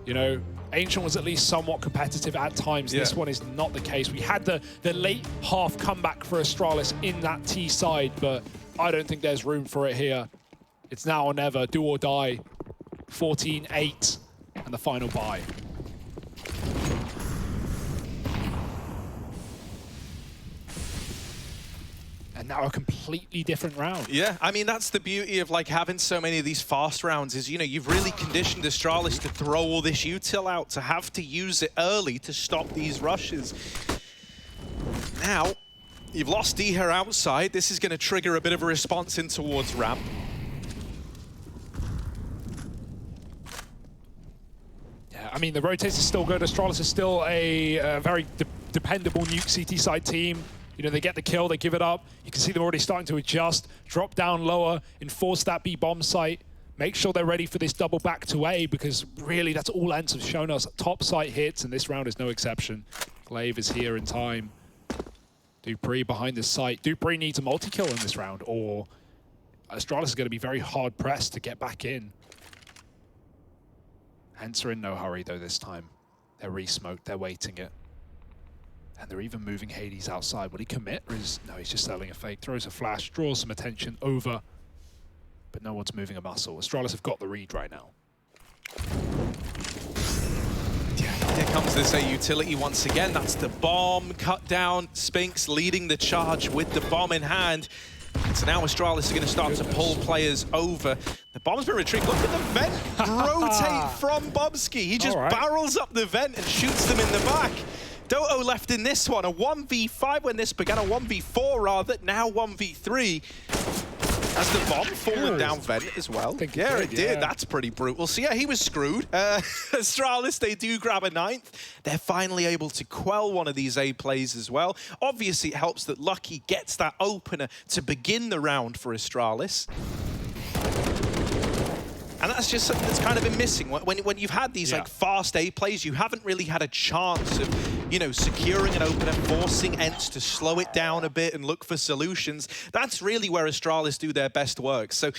You know, Ancient was at least somewhat competitive at times. This one is not the case. We had the late half comeback for Astralis in that T side, but I don't think there's room for it here. It's now or never, do or die. 14-8, and the final bye. And now a completely different round. Yeah, I mean, that's the beauty of, like, having so many of these fast rounds is, you know, you've really conditioned Astralis to throw all this util out, to have to use it early to stop these rushes. Now, you've lost D here outside. This is going to trigger a bit of a response in towards ramp. Yeah, I mean, the rotators is still good. Astralis is still a very dependable Nuke CT side team. You know, they get the kill, they give it up. You can see them already starting to adjust, drop down lower, enforce that B bomb site, make sure they're ready for this double back to A, because really that's all ENCE have shown us. Top site hits, and this round is no exception. Glaive is here in time. Dupree behind the site. Dupree needs a multi-kill in this round, or Astralis is going to be very hard pressed to get back in. ENCE are in no hurry though this time. They're re-smoked, they're waiting it. And they're even moving Hades outside. Will he commit? Or is... No, he's just selling a fake. Throws a flash, draws some attention over. But no one's moving a muscle. Astralis have got the read right now. Yeah, here comes this A utility once again. That's the bomb cut down. Spinks leading the charge with the bomb in hand. So now Astralis are going to start to pull players over. The bomb's been retrieved. Look at the vent rotate from Bubsky. He just barrels up the vent and shoots them in the back. Doto left in this one, a 1v5 when this began, a 1v4 rather, now 1v3. Has the bomb fallen down vent as well? Yeah, it did. That's pretty brutal. So yeah, he was screwed. Astralis, they do grab a 9th. They're finally able to quell one of these A plays as well. Obviously, it helps that Lucky gets that opener to begin the round for Astralis. And that's just something that's kind of been missing. When you've had these like fast A plays, you haven't really had a chance of, you know, securing an opener, forcing ENCE to slow it down a bit and look for solutions. That's really where Astralis do their best work. So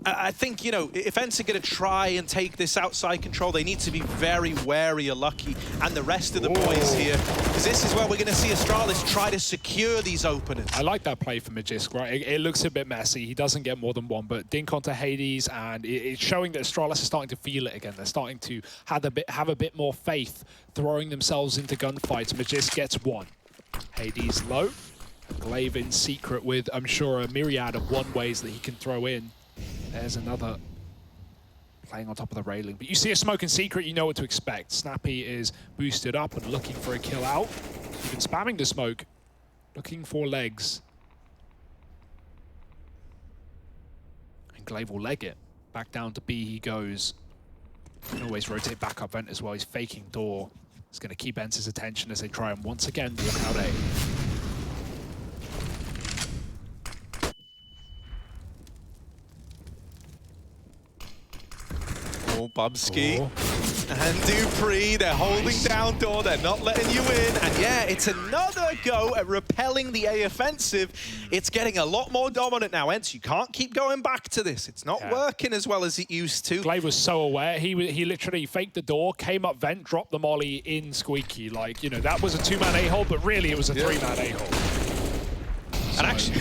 I think, you know, if ENCE are going to try and take this outside control, they need to be very wary of Lucky and the rest of the boys here, because this is where we're going to see Astralis try to secure these openers. I like that play for Magisk, right? It looks a bit messy. He doesn't get more than one, but dink onto Hades, and it's showing that Astralis is starting to feel it again. They're starting to have a bit more faith, throwing themselves into gunfights. Magisk gets one. Hades low. Glaive in secret with, I'm sure, a myriad of one ways that he can throw in. There's another playing on top of the railing. But you see a smoke in secret, you know what to expect. Snappy is boosted up and looking for a kill out. Even spamming the smoke, looking for legs. And Glaive will leg it. Back down to B he goes. Can always rotate back up vent as well. He's faking door. He's going to keep ENCE's attention as they try and once again walk out A. Bubsky and Dupree, they're holding down door, they're not letting you in, and yeah, it's another go at repelling the A offensive. It's getting a lot more dominant now, ENCE. You can't keep going back to this. It's not working as well as it used to. Glaive was so aware. He literally faked the door, came up vent, dropped the molly in Squeaky. Like, you know, that was a two-man A-hole, but really it was a three-man A-hole. And actually,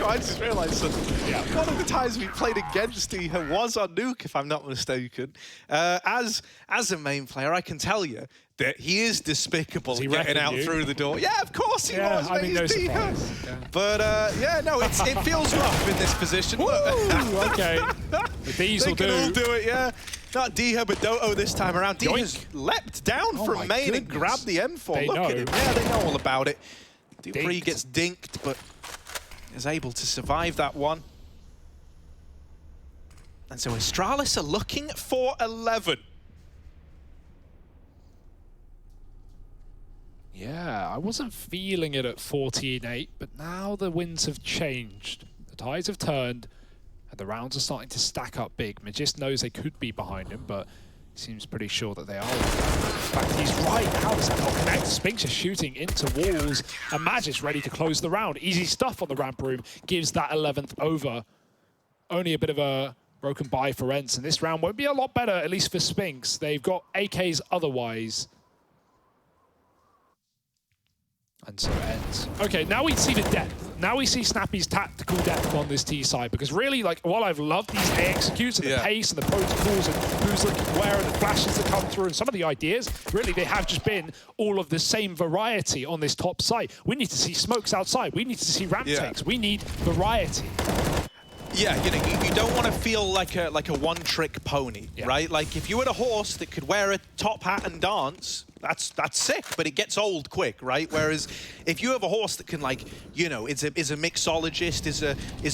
I just realised something. One of the times we played against Deha was on Nuke, if I'm not mistaken. As a main player, I can tell you that he is despicable getting out through the door. Yeah, of course he was, mate. He's Deha. Yeah. But yeah, no, it feels rough in this position. Ooh, okay. The D's will do. They can all do it, yeah. Not Deha, but Doto this time around. Deha's leapt down from main and grabbed the M4. Look at him. Yeah, they know all about it. Dupree gets dinked, but is able to survive that one. And so Astralis are looking for 11. Yeah, I wasn't feeling it at 14-8, but now the winds have changed. The tides have turned, and the rounds are starting to stack up big. Magist knows they could be behind him, but he seems pretty sure that they are. In fact, he's right. How does that not connect? Spinks is shooting into walls, and Magist ready to close the round. Easy stuff on the ramp room, gives that 11th over. Only a bit of a broken buy for ENCE, and this round won't be a lot better, at least for Spinks. They've got AKs otherwise. And so ENCE. Okay, now we see the depth. Now we see Snappy's tactical depth on this T side, because really, like, while I've loved these A executes and the pace and the protocols and who's looking where and the flashes that come through and some of the ideas, really they have just been all of the same variety on this top site. We need to see smokes outside. We need to see ramp takes. We need variety. Yeah, you know, you don't want to feel like a one-trick pony, right? Like, if you had a horse that could wear a top hat and dance, that's sick, but it gets old quick, right? Whereas if you have a horse that can, like, you know, is a mixologist, is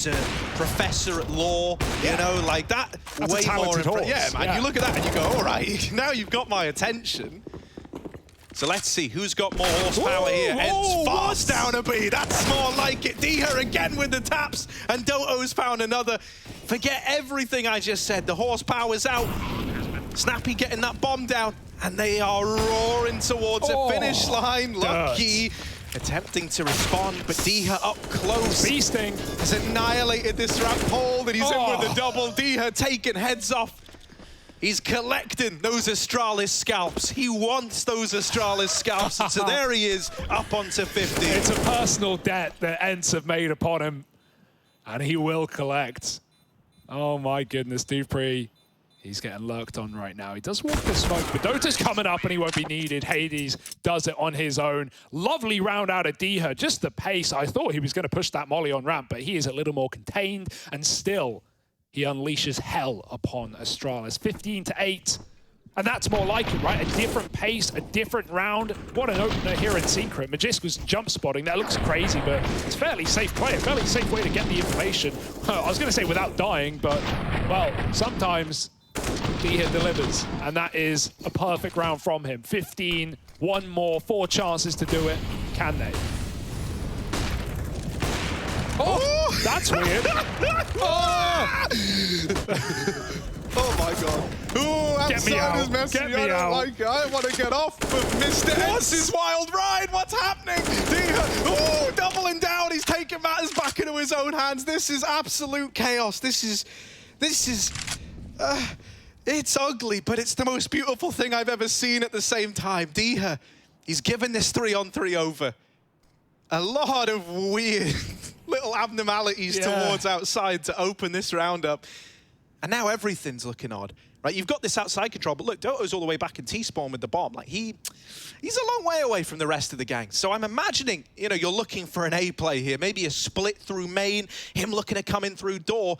a professor at law, you know, like that's way more impressive. Yeah, man, you look at that and you go, all right, now you've got my attention. So let's see who's got more horsepower here. ENCE fast down a B. That's more like it. Deha again with the taps, and Doto's found another. Forget everything I just said. The horsepower's out. Snappy getting that bomb down, and they are roaring towards a finish line. Lucky attempting to respond, but Deha up close. Feasting has annihilated this ramp hole that he's in with the double. Deha taking heads off. He's collecting those Astralis scalps. He wants those Astralis scalps. And so there he is, up onto 50. It's a personal debt that ENCE have made upon him, and he will collect. Oh my goodness, Dupree. He's getting lurked on right now. He does walk the smoke, but Dota's coming up and he won't be needed. Hades does it on his own. Lovely round out of Deha. Just the pace. I thought he was going to push that molly on ramp, but he is a little more contained, and still he unleashes hell upon Astralis. 15-8. And that's more like it, right? A different pace, a different round. What an opener here in secret. Magisk was jump spotting. That looks crazy, but it's fairly safe play, a fairly safe way to get the information. I was going to say without dying, but, well, sometimes Deha delivers. And that is a perfect round from him. 15, one more, 4 chances to do it. Can they? Oh, that's weird. Oh my god. Ooh, get me out. Is messing. Get me I don't out. like it. I want to get off of Mr. ENCE's wild ride. What's happening? Ooh, doubling down. He's taking matters back into his own hands. This is absolute chaos. This is it's ugly, but it's the most beautiful thing I've ever seen at the same time. Deha, he's given this 3-on-3 over. A lot of weird little abnormalities towards outside to open this round up. And now everything's looking odd, right? You've got this outside control, but look, Doto's all the way back in T-spawn with the bomb. Like, he's a long way away from the rest of the gang. So I'm imagining, you know, you're looking for an A play here, maybe a split through main, him looking to come in through door.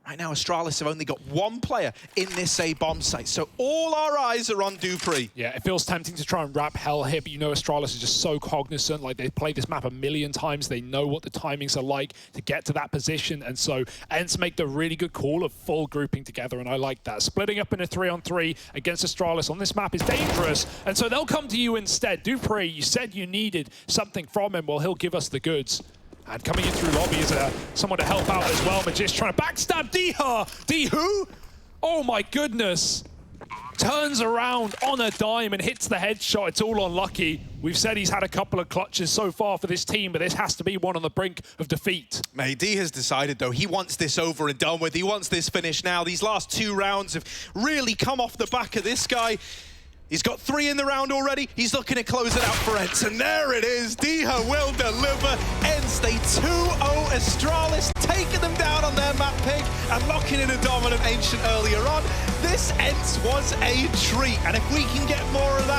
Right now, Astralis have only got one player in this A bomb site, so all our eyes are on Dupree. Yeah, it feels tempting to try and wrap hell here, but you know Astralis is just so cognizant. Like, they've played this map a million times. They know what the timings are like to get to that position, and so ENCE make the really good call of full grouping together, and I like that. Splitting up in a 3-on-3 against Astralis on this map is dangerous, and so they'll come to you instead. Dupree, you said you needed something from him. Well, he'll give us the goods. And coming in through lobby is someone to help out as well. Magist trying to backstab Diha. D who? Oh my goodness. Turns around on a dime and hits the headshot. It's all unlucky. We've said he's had a couple of clutches so far for this team, but this has to be one on the brink of defeat. Mate, D has decided, though, he wants this over and done with. He wants this finish now. These last 2 rounds have really come off the back of this guy. He's got 3 in the round already. He's looking to close it out for ENCE. And there it is. Diha will deliver. ENCE, they 2-0 Astralis, taking them down on their map pick and locking in a dominant Ancient earlier on. This ENCE was a treat. And if we can get more of that,